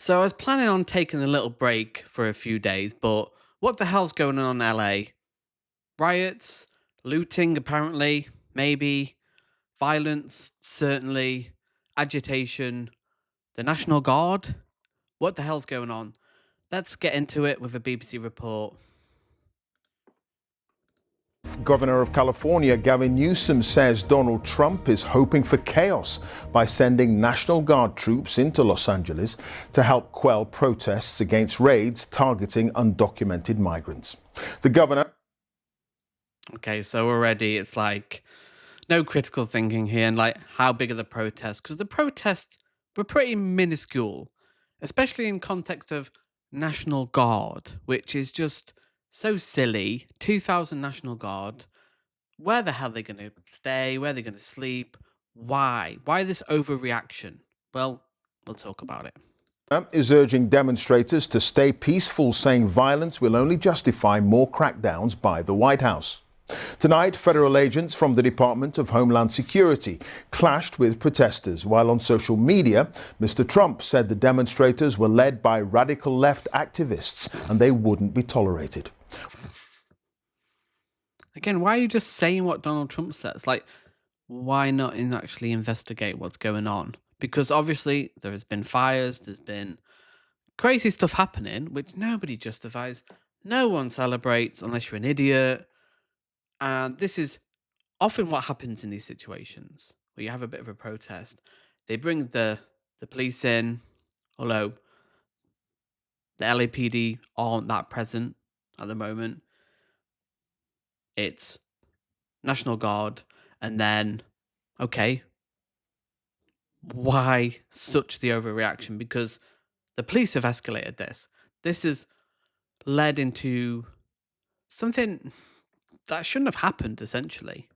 So I was planning on taking a little break for a few days, but what the hell's going on in LA? Riots, looting, apparently, maybe, violence, certainly, agitation, the National Guard. What the hell's going on? Let's get into it with a BBC report. Governor of California, Gavin Newsom, says Donald Trump is hoping for chaos by sending National Guard troops into Los Angeles to help quell protests against raids targeting undocumented migrants. The governor... Okay, so already it's like no critical thinking here, and like how big are the protests? Because the protests were pretty minuscule, especially in context of National Guard, which is just so silly. 2,000 National Guard. Where the hell are they going to stay? Where are they going to sleep? Why? Why this overreaction? Well, we'll talk about it. Is urging demonstrators to stay peaceful, saying violence will only justify more crackdowns by the White House. Tonight, federal agents from the Department of Homeland Security clashed with protesters, while on social media, Mr. Trump said the demonstrators were led by radical left activists and they wouldn't be tolerated. Again, why are you just saying what Donald Trump says? Like, why not actually investigate what's going on? Because obviously there has been fires, there's been crazy stuff happening, which nobody justifies. No one celebrates unless you're an idiot. And this is often what happens in these situations where you have a bit of a protest. They bring the police in, although the LAPD aren't that present at the moment. It's National Guard, and then, okay, why such the overreaction? Because the police have escalated this. This has led into something that shouldn't have happened, essentially.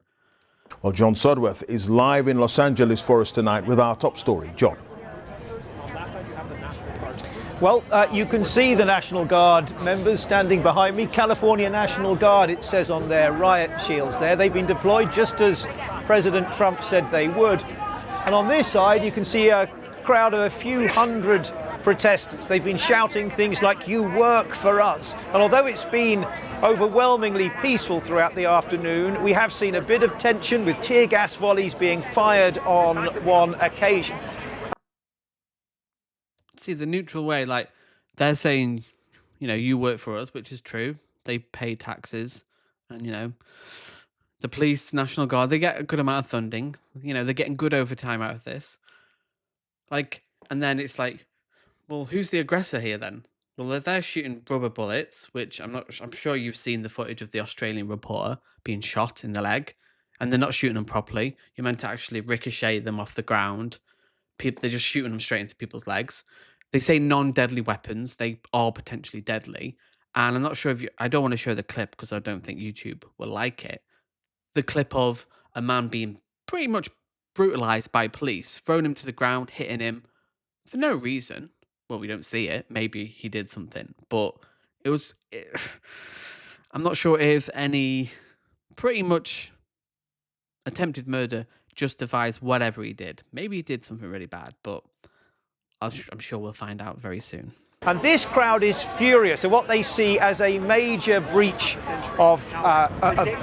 Well, John Sudworth is live in Los Angeles for us tonight with our top story. John. Well, you can see the National Guard members standing behind me. California National Guard, it says on their riot shields there. They've been deployed just as President Trump said they would. And on this side, you can see a crowd of a few hundred protesters. They've been shouting things like, "You work for us." And although it's been overwhelmingly peaceful throughout the afternoon, we have seen a bit of tension with tear gas volleys being fired on one occasion. See, the neutral way, like, they're saying, you work for us, which is true. They pay taxes, and, the police, National Guard, they get a good amount of funding. They're getting good overtime out of this. Like, and then it's like, well, who's the aggressor here then? Well, if they're shooting rubber bullets, which I'm sure you've seen the footage of the Australian reporter being shot in the leg, and they're not shooting them properly. You're meant to actually ricochet them off the ground. They're just shooting them straight into people's legs. They say non-deadly weapons. They are potentially deadly. And I'm not sure I don't want to show the clip because I don't think YouTube will like it. The clip of a man being pretty much brutalized by police, thrown him to the ground, hitting him for no reason. Well, we don't see it. Maybe he did something, but I'm not sure if any pretty much attempted murder justifies whatever he did. Maybe he did something really bad, but I'm sure we'll find out very soon. And this crowd is furious at what they see as a major breach of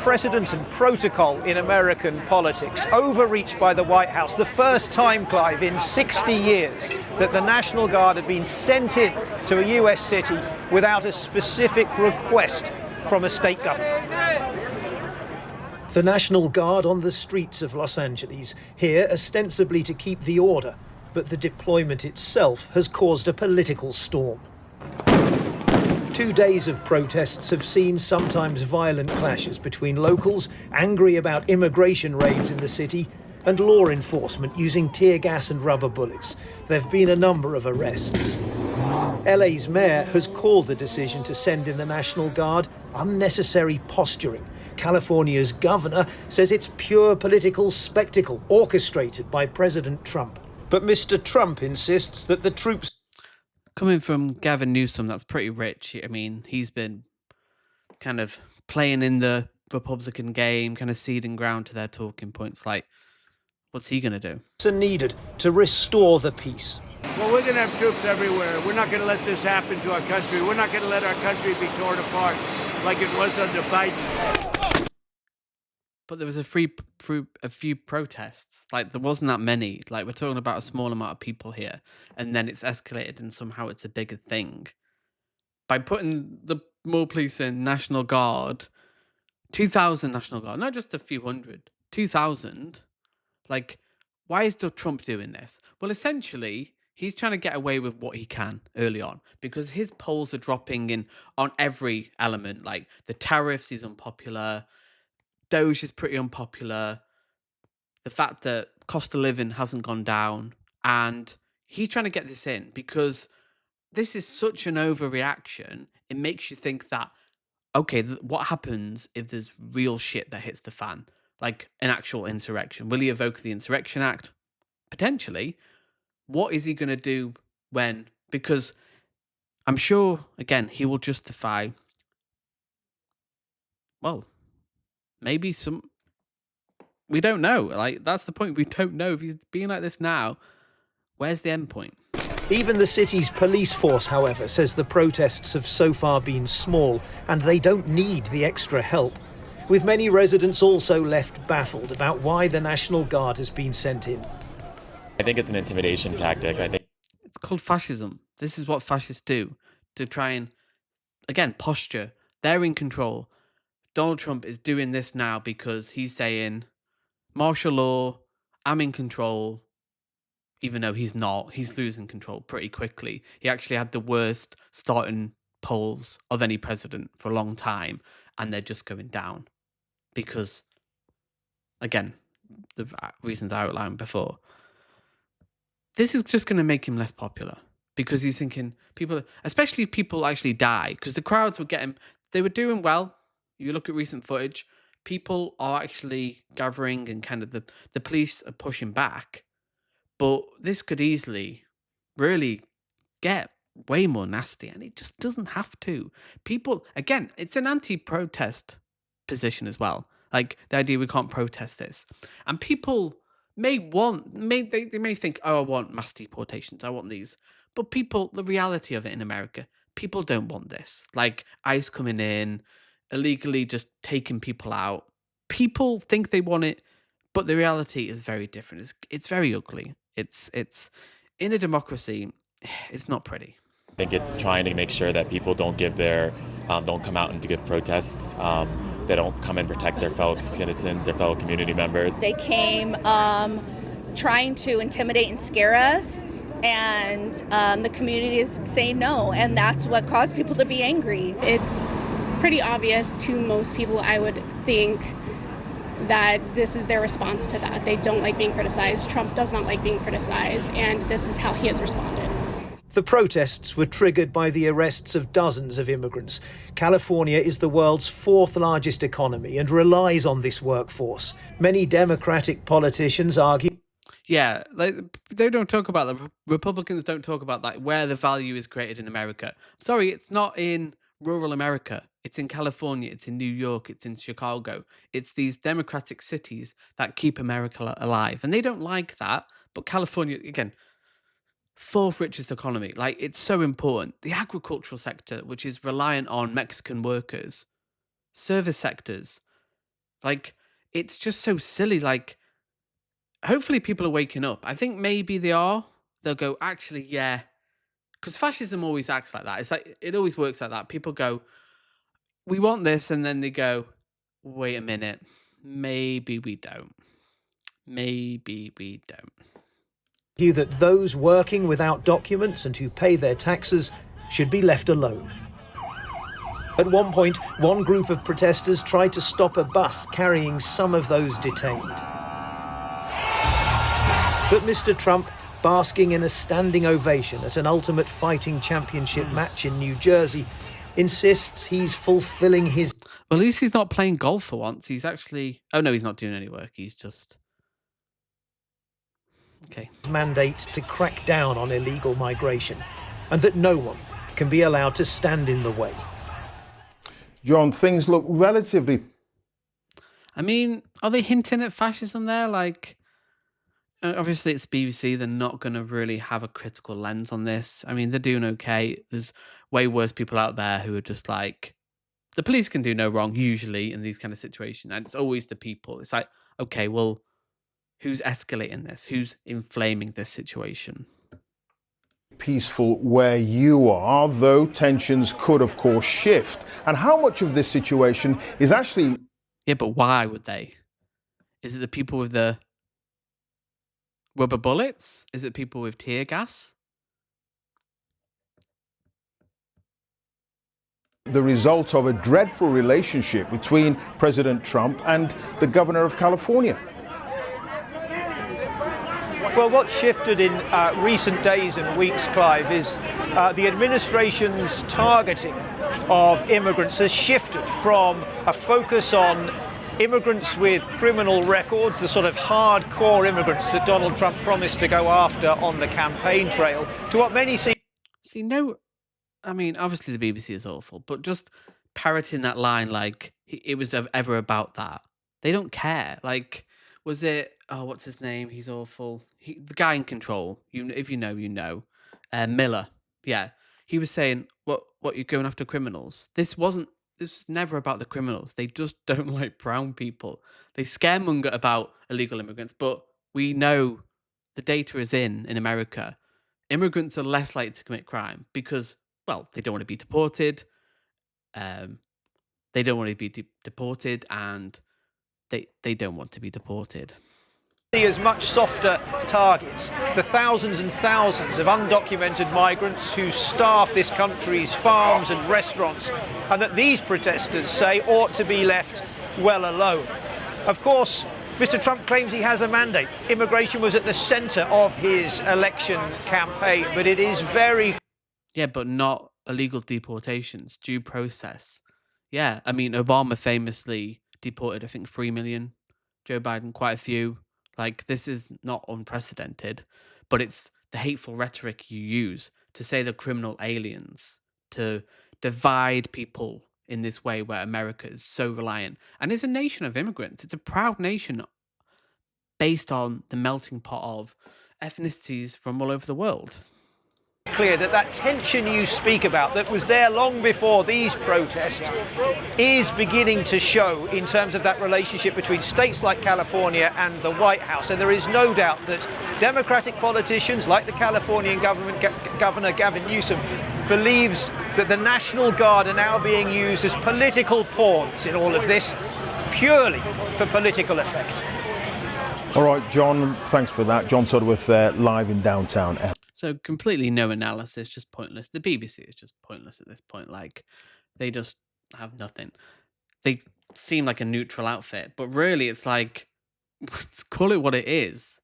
precedent and protocol in American politics. Overreach by the White House. The first time, Clive, in 60 years that the National Guard had been sent in to a US city without a specific request from a state government. The National Guard on the streets of Los Angeles, here ostensibly to keep the order. But the deployment itself has caused a political storm. 2 days of protests have seen sometimes violent clashes between locals angry about immigration raids in the city and law enforcement using tear gas and rubber bullets. There have been a number of arrests. LA's mayor has called the decision to send in the National Guard unnecessary posturing. California's governor says it's pure political spectacle orchestrated by President Trump. But Mr. Trump insists that the troops... Coming from Gavin Newsom, that's pretty rich. I mean, he's been kind of playing in the Republican game, kind of ceding ground to their talking points. Like, what's he going to do? ...are needed to restore the peace. Well, we're going to have troops everywhere. We're not going to let this happen to our country. We're not going to let our country be torn apart like it was under Biden. But there was a few protests. Like, there wasn't that many. Like, we're talking about a small amount of people here, and then it's escalated, and somehow it's a bigger thing. By putting the more police in, National Guard, 2,000 National Guard, not just a few hundred, 2,000. Like, why is Trump doing this? Well, essentially, he's trying to get away with what he can early on because his polls are dropping in on every element. Like, the tariffs is unpopular. Doge is pretty unpopular. The fact that cost of living hasn't gone down. And he's trying to get this in because this is such an overreaction. It makes you think that, okay, what happens if there's real shit that hits the fan? Like an actual insurrection. Will he evoke the Insurrection Act? Potentially. What is he going to do when? Because I'm sure, again, he will justify, well, maybe some... We don't know. Like, that's the point. We don't know. If he's being like this now, where's the end point? Even the city's police force, however, says the protests have so far been small and they don't need the extra help, with many residents also left baffled about why the National Guard has been sent in. I think it's an intimidation tactic. I think it's called fascism. This is what fascists do to try and, again, posture. They're in control. Donald Trump is doing this now because he's saying, martial law, I'm in control, even though he's not. He's losing control pretty quickly. He actually had the worst starting polls of any president for a long time, and they're just going down. Because, again, the reasons I outlined before, this is just going to make him less popular because he's thinking people, especially if people actually die, because the crowds were they were doing well. You look at recent footage, people are actually gathering and kind of the police are pushing back. But this could easily really get way more nasty, and it just doesn't have to. People, again, it's an anti-protest position as well. Like the idea we can't protest this, and people they may think, oh, I want mass deportations, I want these, but people, the reality of it in America, people don't want this. Like ICE coming in, illegally just taking people out. People think they want it, but the reality is very different. It's very ugly. It's in a democracy, it's not pretty. I think it's trying to make sure that people don't give don't come out and give protests. They don't come and protect their fellow citizens, their fellow community members. They came trying to intimidate and scare us, and the community is saying no, and that's what caused people to be angry. It's pretty obvious to most people, I would think, that this is their response to that. They don't like being criticized. Trump does not like being criticized, and this is how he has responded. The protests were triggered by the arrests of dozens of immigrants. California is the world's fourth largest economy and relies on this workforce. Many Democratic politicians argue... Yeah, they don't talk about that. Republicans don't talk about that, where the value is created in America. Sorry, it's not in rural America. It's in California, it's in New York, it's in Chicago. It's these democratic cities that keep America alive. And they don't like that. But California, again, fourth richest economy. Like, it's so important. The agricultural sector, which is reliant on Mexican workers, service sectors. Like, it's just so silly. Like, hopefully people are waking up. I think maybe they are. They'll go, actually, yeah. Because fascism always acts like that. It's like, it always works like that. People go, we want this, and then they go, wait a minute, maybe we don't. Maybe we don't. That those working without documents and who pay their taxes should be left alone. At one point, one group of protesters tried to stop a bus carrying some of those detained. But Mr. Trump, basking in a standing ovation at an Ultimate Fighting Championship match in New Jersey, insists he's fulfilling his... Well, at least he's not playing golf for once. He's actually... Oh, no, he's not doing any work. He's just... Okay. ...mandate to crack down on illegal migration, and that no one can be allowed to stand in the way. John, things look relatively... I mean, are they hinting at fascism there? Like, Obviously, it's BBC. They're not going to really have a critical lens on this. I mean, they're doing okay. There's way worse people out there who are just like, the police can do no wrong usually in these kind of situations. And it's always the people. It's like, okay, well, who's escalating this? Who's inflaming this situation? Peaceful where you are, though tensions could, of course, shift. And how much of this situation is actually... Yeah, but why would they? Is it the people with the rubber bullets? Is it people with tear gas? the result of a dreadful relationship between President Trump and the governor of California? Well, what's shifted in recent days and weeks, Clive, is the administration's targeting of immigrants has shifted from a focus on immigrants with criminal records, the sort of hardcore immigrants that Donald Trump promised to go after on the campaign trail, to what many see. See, no, I mean, obviously the BBC is awful, but just parroting that line like it was ever about that. They don't care. Like, was it? Oh, what's his name? He's awful. The guy in Control. If you know, you know. Miller. Yeah, he was saying, "What you're going after criminals?" This wasn't. This was never about the criminals. They just don't like brown people. They scaremonger about illegal immigrants, but we know the data is in America. Immigrants are less likely to commit crime because, well, they don't want to be deported. Um, they don't want to be deported, and they don't want to be deported. As much softer targets, the thousands and thousands of undocumented migrants who staff this country's farms and restaurants, and that these protesters say ought to be left well alone. Of course, Mr. Trump claims he has a mandate. Immigration was at the centre of his election campaign, but it is very... Yeah, but not illegal deportations, due process. Yeah, I mean, Obama famously deported, I think, 3 million. Joe Biden, quite a few. Like, this is not unprecedented, but it's the hateful rhetoric you use to say they're criminal aliens, to divide people in this way where America is so reliant. And it's a nation of immigrants. It's a proud nation based on the melting pot of ethnicities from all over the world. Clear that that tension you speak about that was there long before these protests is beginning to show in terms of that relationship between states like California and the White House, and there is no doubt that Democratic politicians like the Californian Governor Gavin Newsom believes that the National Guard are now being used as political pawns in all of this, purely for political effect. All right, John, thanks for that. John Sudworth there, live in downtown. So completely no analysis, just pointless. The BBC is just pointless at this point. Like, they just have nothing. They seem like a neutral outfit, but really it's like, let's call it what it is.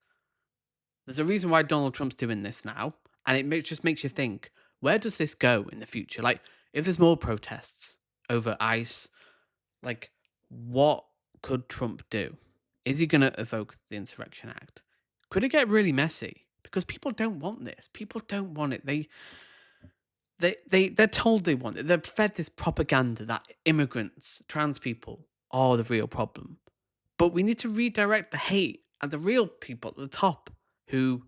There's a reason why Donald Trump's doing this now, and it just makes you think, where does this go in the future? Like, if there's more protests over ICE, like, what could Trump do? Is he going to evoke the Insurrection Act? Could it get really messy? Because people don't want this. People don't want it. They're told they want it. They're fed this propaganda that immigrants, trans people, are the real problem. But we need to redirect the hate at the real people at the top who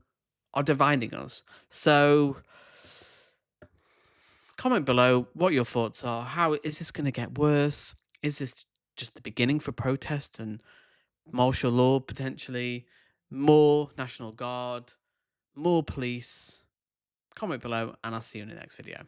are dividing us. So, comment below what your thoughts are. How is this going to get worse? Is this just the beginning for protests and martial law potentially? More National Guard? More police? Comment below, and I'll see you in the next video.